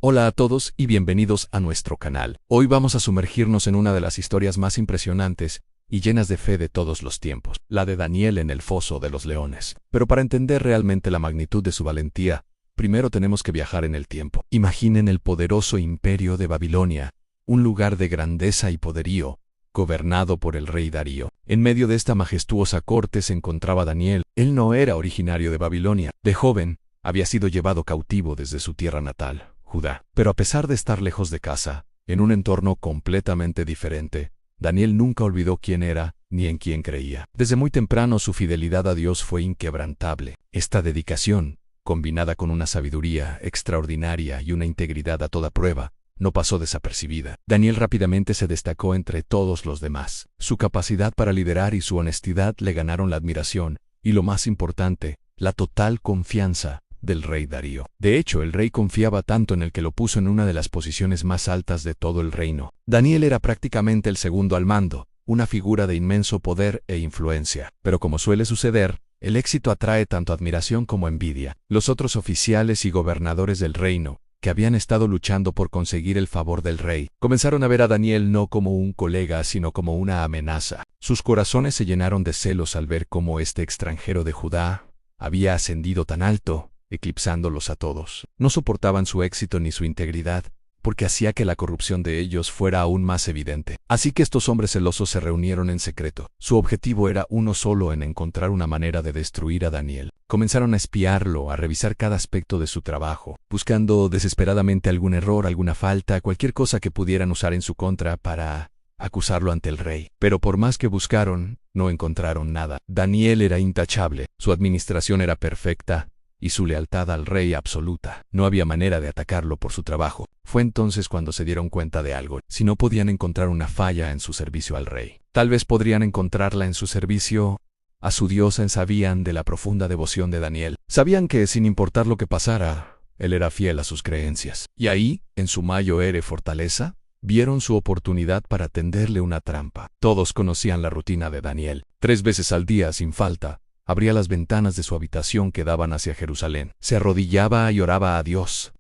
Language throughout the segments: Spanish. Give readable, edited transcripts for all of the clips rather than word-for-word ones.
Hola a todos y bienvenidos a nuestro canal. Hoy vamos a sumergirnos en una de las historias más impresionantes y llenas de fe de todos los tiempos, la de Daniel en el foso de los leones. Pero para entender realmente la magnitud de su valentía, primero tenemos que viajar en el tiempo. Imaginen el poderoso imperio de Babilonia, un lugar de grandeza y poderío, gobernado por el rey Darío. En medio de esta majestuosa corte se encontraba Daniel. Él no era originario de Babilonia. De joven, había sido llevado cautivo desde su tierra natal, Judá. Pero a pesar de estar lejos de casa, en un entorno completamente diferente, Daniel nunca olvidó quién era ni en quién creía. Desde muy temprano su fidelidad a Dios fue inquebrantable. Esta dedicación, combinada con una sabiduría extraordinaria y una integridad a toda prueba, no pasó desapercibida. Daniel rápidamente se destacó entre todos los demás. Su capacidad para liderar y su honestidad le ganaron la admiración y, lo más importante, la total confianza del rey Darío. De hecho, el rey confiaba tanto en él que lo puso en una de las posiciones más altas de todo el reino. Daniel era prácticamente el segundo al mando, una figura de inmenso poder e influencia. Pero como suele suceder, el éxito atrae tanto admiración como envidia. Los otros oficiales y gobernadores del reino, que habían estado luchando por conseguir el favor del rey, comenzaron a ver a Daniel no como un colega, sino como una amenaza. Sus corazones se llenaron de celos al ver cómo este extranjero de Judá había ascendido tan alto, eclipsándolos a todos. No soportaban su éxito ni su integridad, porque hacía que la corrupción de ellos fuera aún más evidente. Así que estos hombres celosos se reunieron en secreto. Su objetivo era uno solo: en encontrar una manera de destruir a Daniel. Comenzaron a espiarlo, a revisar cada aspecto de su trabajo, buscando desesperadamente algún error, alguna falta, cualquier cosa que pudieran usar en su contra para acusarlo ante el rey. Pero por más que buscaron, no encontraron nada. Daniel era intachable, su administración era perfecta, y su lealtad al rey absoluta. No había manera de atacarlo por su trabajo. Fue entonces cuando se dieron cuenta de algo. Si no podían encontrar una falla en su servicio al rey, tal vez podrían encontrarla en su servicio a su diosa. Sabían de la profunda devoción de Daniel. Sabían que, sin importar lo que pasara, él era fiel a sus creencias. Y ahí, en su mayor fortaleza, vieron su oportunidad para tenderle una trampa. Todos conocían la rutina de Daniel. 3 veces al día, sin falta, abría las ventanas de su habitación que daban hacia Jerusalén. Se arrodillaba y oraba a Dios.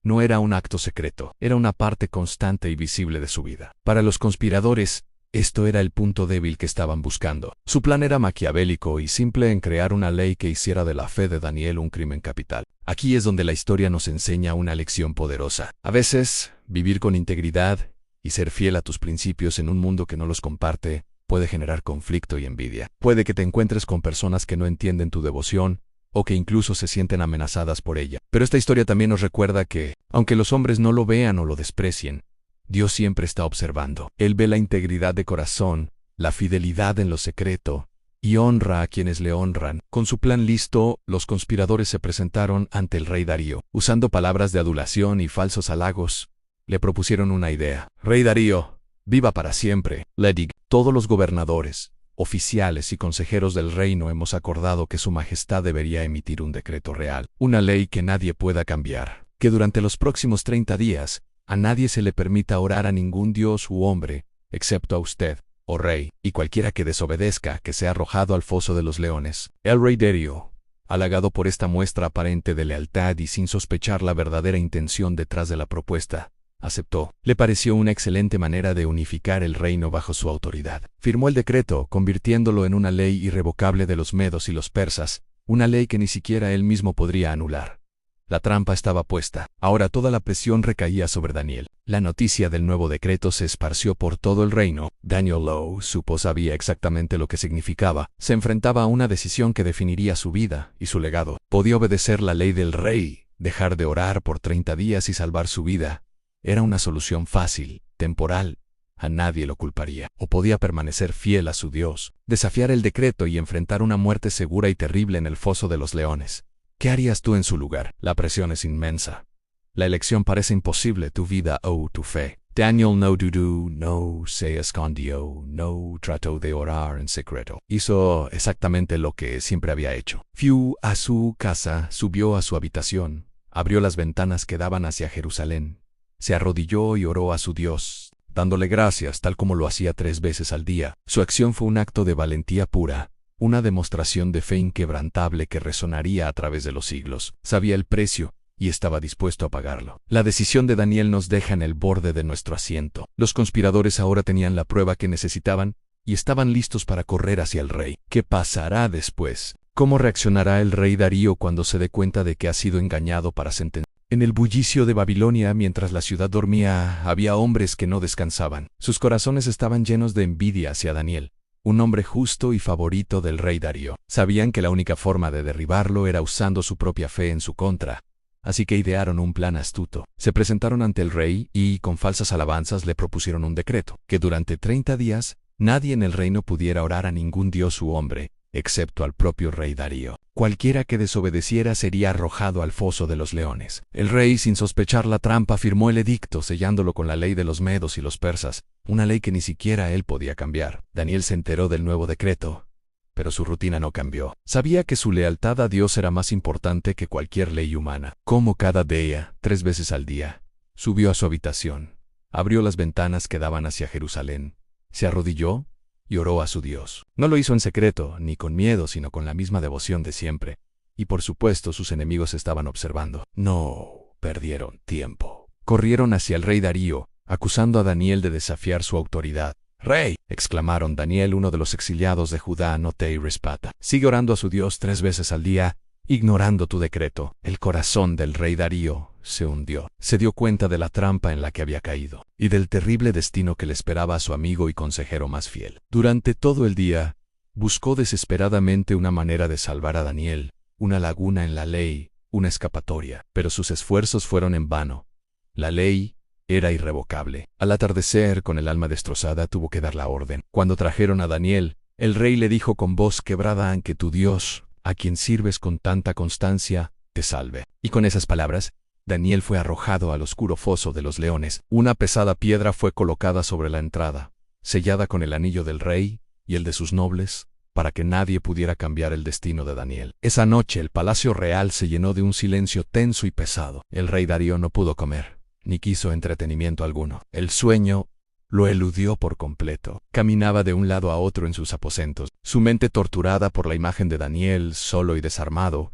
No era un acto secreto, era una parte constante y visible de su vida. Para los conspiradores, esto era el punto débil que estaban buscando. Su plan era maquiavélico y simple en crear una ley que hiciera de la fe de Daniel un crimen capital. Aquí es donde la historia nos enseña una lección poderosa. A veces, vivir con integridad y ser fiel a tus principios en un mundo que no los comparte puede generar conflicto y envidia. Puede que te encuentres con personas que no entienden tu devoción o que incluso se sienten amenazadas por ella. Pero esta historia también nos recuerda que, aunque los hombres no lo vean o lo desprecien, Dios siempre está observando. Él ve la integridad de corazón, la fidelidad en lo secreto, y honra a quienes le honran. Con su plan listo, los conspiradores se presentaron ante el rey Darío. Usando palabras de adulación y falsos halagos, le propusieron una idea. Rey Darío, viva para siempre. Le digo, todos los gobernadores, oficiales y consejeros del reino hemos acordado que su majestad debería emitir un decreto real, una ley que nadie pueda cambiar, que durante los próximos 30 días, a nadie se le permita orar a ningún dios u hombre, excepto a usted, oh rey, y cualquiera que desobedezca que sea arrojado al foso de los leones. El rey Darío, halagado por esta muestra aparente de lealtad y sin sospechar la verdadera intención detrás de la propuesta, aceptó. Le pareció una excelente manera de unificar el reino bajo su autoridad. Firmó el decreto, convirtiéndolo en una ley irrevocable de los medos y los persas, una ley que ni siquiera él mismo podría anular. La trampa estaba puesta. Ahora toda la presión recaía sobre Daniel. La noticia del nuevo decreto se esparció por todo el reino. Daniel Lowe sabía exactamente lo que significaba. Se enfrentaba a una decisión que definiría su vida y su legado. Podía obedecer la ley del rey, dejar de orar por 30 días y salvar su vida. Era una solución fácil, temporal, a nadie lo culparía. O podía permanecer fiel a su Dios, desafiar el decreto y enfrentar una muerte segura y terrible en el foso de los leones. ¿Qué harías tú en su lugar? La presión es inmensa. La elección parece imposible: tu vida o tu fe. Daniel no dudó, no se escondió, no trató de orar en secreto. Hizo exactamente lo que siempre había hecho. Fue a su casa, subió a su habitación, abrió las ventanas que daban hacia Jerusalén. Se arrodilló y oró a su Dios, dándole gracias tal como lo hacía 3 veces al día. Su acción fue un acto de valentía pura, una demostración de fe inquebrantable que resonaría a través de los siglos. Sabía el precio y estaba dispuesto a pagarlo. La decisión de Daniel nos deja en el borde de nuestro asiento. Los conspiradores ahora tenían la prueba que necesitaban y estaban listos para correr hacia el rey. ¿Qué pasará después? ¿Cómo reaccionará el rey Darío cuando se dé cuenta de que ha sido engañado para sentenciar? En el bullicio de Babilonia, mientras la ciudad dormía, había hombres que no descansaban. Sus corazones estaban llenos de envidia hacia Daniel, un hombre justo y favorito del rey Darío. Sabían que la única forma de derribarlo era usando su propia fe en su contra, así que idearon un plan astuto. Se presentaron ante el rey y, con falsas alabanzas, le propusieron un decreto, que durante 30 días nadie en el reino pudiera orar a ningún dios u hombre, excepto al propio rey Darío. Cualquiera que desobedeciera sería arrojado al foso de los leones. El rey, sin sospechar la trampa, firmó el edicto, sellándolo con la ley de los medos y los persas, una ley que ni siquiera él podía cambiar. Daniel se enteró del nuevo decreto, pero su rutina no cambió. Sabía que su lealtad a Dios era más importante que cualquier ley humana. Como cada día, 3 veces al día, subió a su habitación, abrió las ventanas que daban hacia Jerusalén, se arrodilló y oró a su Dios. No lo hizo en secreto, ni con miedo, sino con la misma devoción de siempre. Y por supuesto sus enemigos estaban observando. No perdieron tiempo. Corrieron hacia el rey Darío, acusando a Daniel de desafiar su autoridad. «¡Rey!», exclamaron. «Daniel, uno de los exiliados de Judá, no te respeta. Sigue orando a su Dios 3 veces al día, ignorando tu decreto». El corazón del rey Darío se hundió. Se dio cuenta de la trampa en la que había caído y del terrible destino que le esperaba a su amigo y consejero más fiel. Durante todo el día, buscó desesperadamente una manera de salvar a Daniel, una laguna en la ley, una escapatoria, pero sus esfuerzos fueron en vano. La ley era irrevocable. Al atardecer, con el alma destrozada, tuvo que dar la orden. Cuando trajeron a Daniel, el rey le dijo con voz quebrada: «Que tu Dios, a quien sirves con tanta constancia, te salve». Y con esas palabras, Daniel fue arrojado al oscuro foso de los leones. Una pesada piedra fue colocada sobre la entrada, sellada con el anillo del rey y el de sus nobles, para que nadie pudiera cambiar el destino de Daniel. Esa noche el palacio real se llenó de un silencio tenso y pesado. El rey Darío no pudo comer, ni quiso entretenimiento alguno. El sueño lo eludió por completo. Caminaba de un lado a otro en sus aposentos, su mente torturada por la imagen de Daniel, solo y desarmado,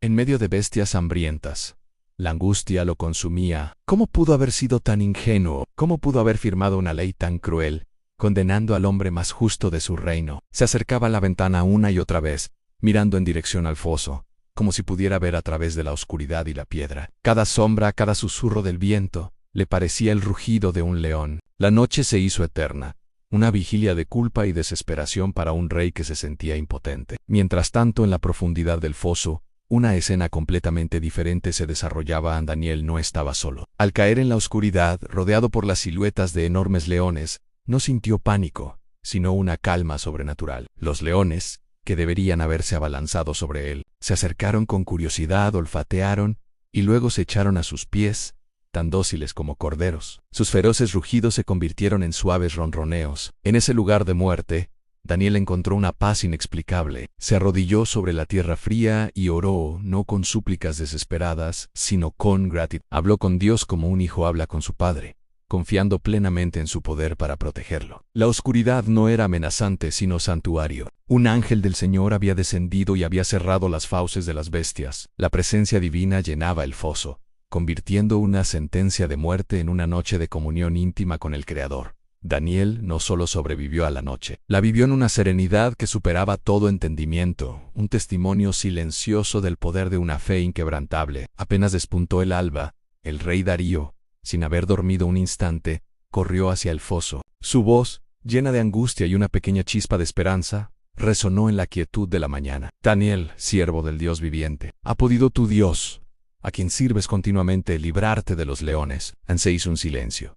en medio de bestias hambrientas. La angustia lo consumía. ¿Cómo pudo haber sido tan ingenuo? ¿Cómo pudo haber firmado una ley tan cruel, condenando al hombre más justo de su reino? Se acercaba a la ventana una y otra vez, mirando en dirección al foso, como si pudiera ver a través de la oscuridad y la piedra. Cada sombra, cada susurro del viento, le parecía el rugido de un león. La noche se hizo eterna, una vigilia de culpa y desesperación para un rey que se sentía impotente. Mientras tanto, en la profundidad del foso, una escena completamente diferente se desarrollaba. Daniel no estaba solo. Al caer en la oscuridad, rodeado por las siluetas de enormes leones, no sintió pánico, sino una calma sobrenatural. Los leones, que deberían haberse abalanzado sobre él, se acercaron con curiosidad, olfatearon, y luego se echaron a sus pies, tan dóciles como corderos. Sus feroces rugidos se convirtieron en suaves ronroneos. En ese lugar de muerte, Daniel encontró una paz inexplicable. Se arrodilló sobre la tierra fría y oró, no con súplicas desesperadas, sino con gratitud. Habló con Dios como un hijo habla con su padre, confiando plenamente en su poder para protegerlo. La oscuridad no era amenazante, sino santuario. Un ángel del Señor había descendido y había cerrado las fauces de las bestias. La presencia divina llenaba el foso, convirtiendo una sentencia de muerte en una noche de comunión íntima con el Creador. Daniel no solo sobrevivió a la noche, la vivió en una serenidad que superaba todo entendimiento, un testimonio silencioso del poder de una fe inquebrantable. Apenas despuntó el alba, el rey Darío, sin haber dormido un instante, corrió hacia el foso. Su voz, llena de angustia y una pequeña chispa de esperanza, resonó en la quietud de la mañana. «Daniel, siervo del Dios viviente, ¿ha podido tu Dios, a quien sirves continuamente, librarte de los leones?» Se hizo un silencio,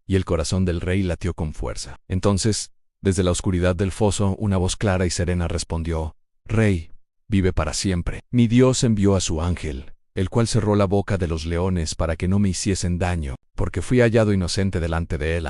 y el corazón del rey latió con fuerza. Entonces, desde la oscuridad del foso, una voz clara y serena respondió: «Rey, vive para siempre. Mi Dios envió a su ángel, el cual cerró la boca de los leones para que no me hiciesen daño, porque fui hallado inocente delante de él,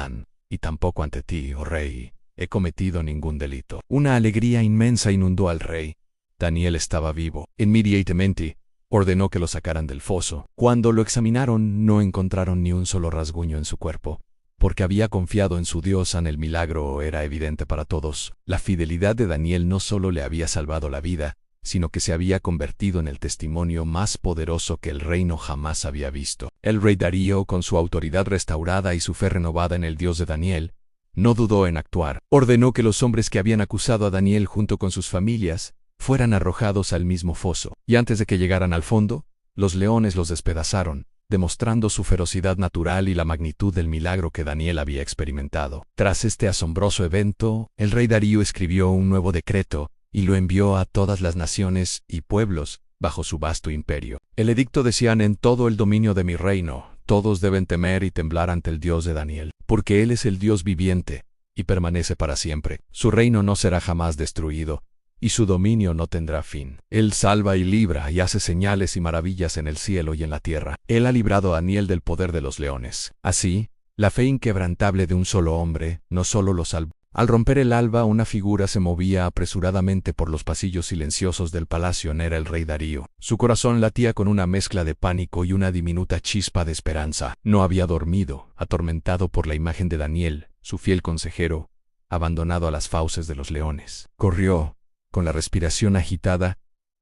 y tampoco ante ti, oh rey, he cometido ningún delito». Una alegría inmensa inundó al rey. Daniel estaba vivo. Inmediatamente ordenó que lo sacaran del foso. Cuando lo examinaron, no encontraron ni un solo rasguño en su cuerpo, porque había confiado en su Dios. El milagro era evidente para todos. La fidelidad de Daniel no solo le había salvado la vida, sino que se había convertido en el testimonio más poderoso que el reino jamás había visto. El rey Darío, con su autoridad restaurada y su fe renovada en el Dios de Daniel, no dudó en actuar. Ordenó que los hombres que habían acusado a Daniel junto con sus familias fueran arrojados al mismo foso, y antes de que llegaran al fondo, los leones los despedazaron, demostrando su ferocidad natural y la magnitud del milagro que Daniel había experimentado. Tras este asombroso evento, el rey Darío escribió un nuevo decreto y lo envió a todas las naciones y pueblos bajo su vasto imperio. El edicto decía: en todo el dominio de mi reino, todos deben temer y temblar ante el Dios de Daniel, porque Él es el Dios viviente y permanece para siempre. Su reino no será jamás destruido, y su dominio no tendrá fin. Él salva y libra y hace señales y maravillas en el cielo y en la tierra. Él ha librado a Daniel del poder de los leones. Así, la fe inquebrantable de un solo hombre no solo lo salvó. Al romper el alba, una figura se movía apresuradamente por los pasillos silenciosos del palacio. Era el rey Darío. Su corazón latía con una mezcla de pánico y una diminuta chispa de esperanza. No había dormido, atormentado por la imagen de Daniel, su fiel consejero, abandonado a las fauces de los leones. Corrió, con la respiración agitada,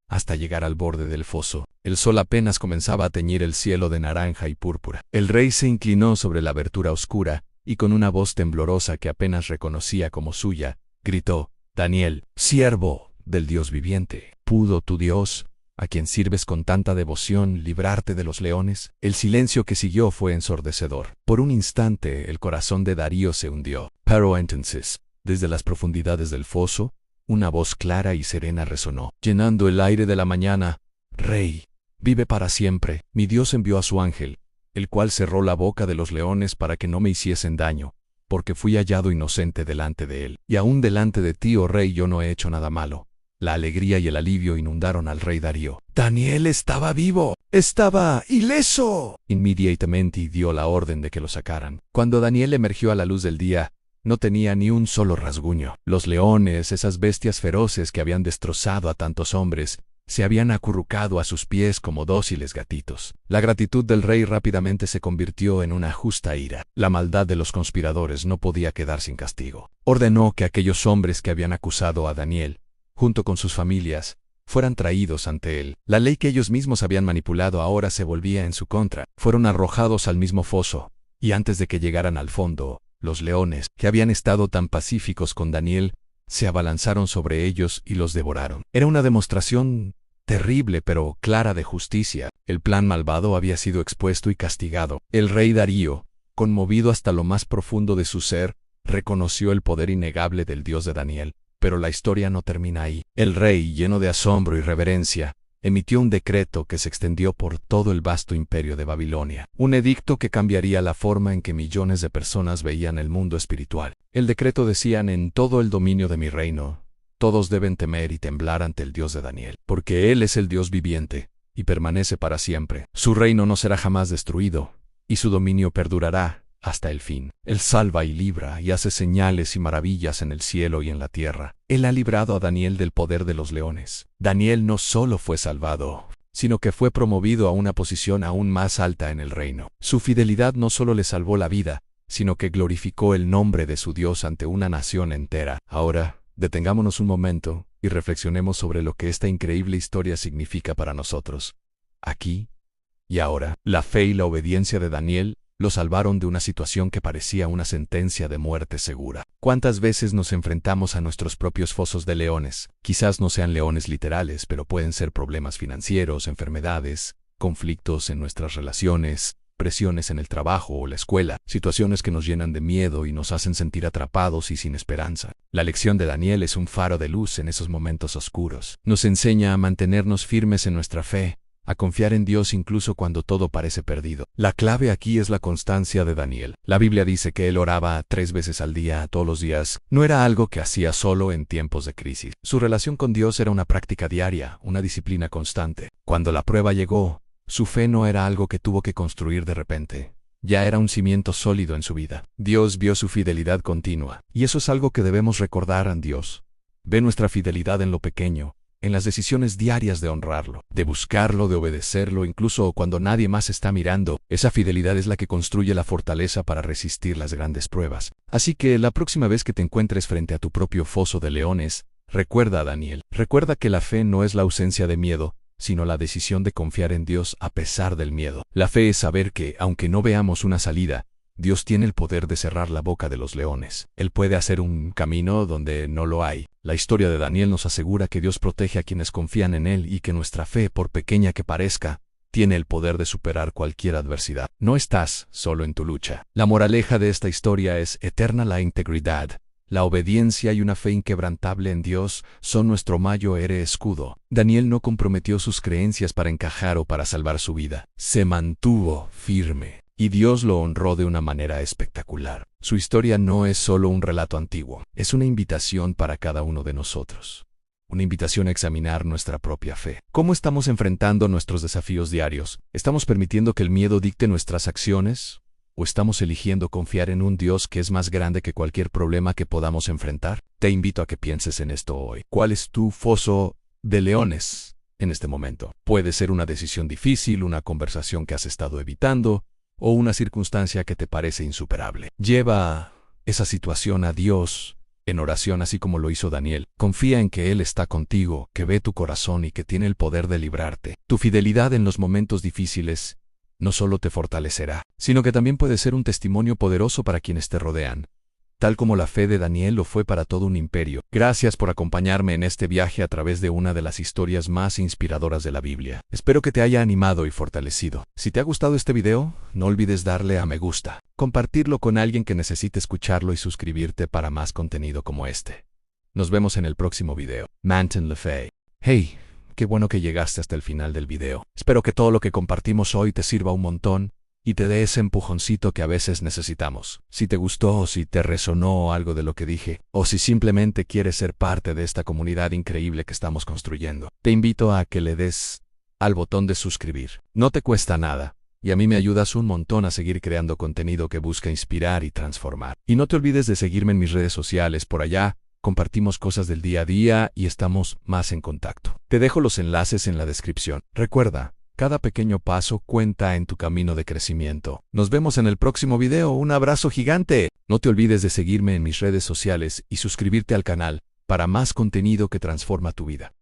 hasta llegar al borde del foso. El sol apenas comenzaba a teñir el cielo de naranja y púrpura. El rey se inclinó sobre la abertura oscura, y con una voz temblorosa que apenas reconocía como suya, gritó: Daniel, siervo del Dios viviente, ¿pudo tu Dios, a quien sirves con tanta devoción, librarte de los leones? El silencio que siguió fue ensordecedor. Por un instante el corazón de Darío se hundió. Pero entonces, desde las profundidades del foso, una voz clara y serena resonó, llenando el aire de la mañana: Rey, vive para siempre. Mi Dios envió a su ángel, el cual cerró la boca de los leones para que no me hiciesen daño, porque fui hallado inocente delante de él. Y aún delante de ti, oh rey, yo no he hecho nada malo. La alegría y el alivio inundaron al rey Darío. Daniel estaba vivo, estaba ileso. Inmediatamente dio la orden de que lo sacaran. Cuando Daniel emergió a la luz del día, no tenía ni un solo rasguño. Los leones, esas bestias feroces que habían destrozado a tantos hombres, se habían acurrucado a sus pies como dóciles gatitos. La gratitud del rey rápidamente se convirtió en una justa ira. La maldad de los conspiradores no podía quedar sin castigo. Ordenó que aquellos hombres que habían acusado a Daniel, junto con sus familias, fueran traídos ante él. La ley que ellos mismos habían manipulado ahora se volvía en su contra. Fueron arrojados al mismo foso, y antes de que llegaran al fondo, los leones, que habían estado tan pacíficos con Daniel, se abalanzaron sobre ellos y los devoraron. Era una demostración terrible pero clara de justicia. El plan malvado había sido expuesto y castigado. El rey Darío, conmovido hasta lo más profundo de su ser, reconoció el poder innegable del Dios de Daniel. Pero la historia no termina ahí. El rey, lleno de asombro y reverencia, emitió un decreto que se extendió por todo el vasto imperio de Babilonia. Un edicto que cambiaría la forma en que millones de personas veían el mundo espiritual. El decreto decía: en todo el dominio de mi reino, todos deben temer y temblar ante el Dios de Daniel, porque Él es el Dios viviente, y permanece para siempre. Su reino no será jamás destruido, y su dominio perdurará hasta el fin. Él salva y libra y hace señales y maravillas en el cielo y en la tierra. Él ha librado a Daniel del poder de los leones. Daniel no solo fue salvado, sino que fue promovido a una posición aún más alta en el reino. Su fidelidad no solo le salvó la vida, sino que glorificó el nombre de su Dios ante una nación entera. Ahora, detengámonos un momento y reflexionemos sobre lo que esta increíble historia significa para nosotros. Aquí y ahora, la fe y la obediencia de Daniel lo salvaron de una situación que parecía una sentencia de muerte segura. ¿Cuántas veces nos enfrentamos a nuestros propios fosos de leones? Quizás no sean leones literales, pero pueden ser problemas financieros, enfermedades, conflictos en nuestras relaciones, presiones en el trabajo o la escuela, situaciones que nos llenan de miedo y nos hacen sentir atrapados y sin esperanza. La lección de Daniel es un faro de luz en esos momentos oscuros. Nos enseña a mantenernos firmes en nuestra fe, a confiar en Dios incluso cuando todo parece perdido. La clave aquí es la constancia de Daniel. La Biblia dice que él oraba 3 veces al día, todos los días. No era algo que hacía solo en tiempos de crisis. Su relación con Dios era una práctica diaria, una disciplina constante. Cuando la prueba llegó, su fe no era algo que tuvo que construir de repente. Ya era un cimiento sólido en su vida. Dios vio su fidelidad continua. Y eso es algo que debemos recordar a Dios. Ve nuestra fidelidad en lo pequeño, en las decisiones diarias de honrarlo, de buscarlo, de obedecerlo, incluso cuando nadie más está mirando. Esa fidelidad es la que construye la fortaleza para resistir las grandes pruebas. Así que la próxima vez que te encuentres frente a tu propio foso de leones, Recuerda, Daniel, recuerda que la fe no es la ausencia de miedo, sino la decisión de confiar en Dios a pesar del miedo. La fe es saber que, aunque no veamos una salida, Dios tiene el poder de cerrar la boca de los leones. Él puede hacer un camino donde no lo hay. La historia de Daniel nos asegura que Dios protege a quienes confían en Él y que nuestra fe, por pequeña que parezca, tiene el poder de superar cualquier adversidad. No estás solo en tu lucha. La moraleja de esta historia es eterna: la integridad, la obediencia y una fe inquebrantable en Dios son nuestro mayor escudo. Daniel no comprometió sus creencias para encajar o para salvar su vida. Se mantuvo firme, y Dios lo honró de una manera espectacular. Su historia no es solo un relato antiguo, es una invitación para cada uno de nosotros. Una invitación a examinar nuestra propia fe. ¿Cómo estamos enfrentando nuestros desafíos diarios? ¿Estamos permitiendo que el miedo dicte nuestras acciones? ¿O estamos eligiendo confiar en un Dios que es más grande que cualquier problema que podamos enfrentar? Te invito a que pienses en esto hoy. ¿Cuál es tu foso de leones en este momento? Puede ser una decisión difícil, una conversación que has estado evitando, o una circunstancia que te parece insuperable. Lleva esa situación a Dios en oración, así como lo hizo Daniel. Confía en que Él está contigo, que ve tu corazón y que tiene el poder de librarte. Tu fidelidad en los momentos difíciles no solo te fortalecerá, sino que también puede ser un testimonio poderoso para quienes te rodean, tal como la fe de Daniel lo fue para todo un imperio. Gracias por acompañarme en este viaje a través de una de las historias más inspiradoras de la Biblia. Espero que te haya animado y fortalecido. Si te ha gustado este video, no olvides darle a me gusta, compartirlo con alguien que necesite escucharlo y suscribirte para más contenido como este. Nos vemos en el próximo video. Manton LaFay. Hey, qué bueno que llegaste hasta el final del video. Espero que todo lo que compartimos hoy te sirva un montón y te dé ese empujoncito que a veces necesitamos. Si te gustó o si te resonó algo de lo que dije, o si simplemente quieres ser parte de esta comunidad increíble que estamos construyendo, te invito a que le des al botón de suscribir. No te cuesta nada, y a mí me ayudas un montón a seguir creando contenido que busca inspirar y transformar. Y no te olvides de seguirme en mis redes sociales. Por allá compartimos cosas del día a día y estamos más en contacto. Te dejo los enlaces en la descripción. Recuerda, cada pequeño paso cuenta en tu camino de crecimiento. Nos vemos en el próximo video. Un abrazo gigante. No te olvides de seguirme en mis redes sociales y suscribirte al canal para más contenido que transforma tu vida.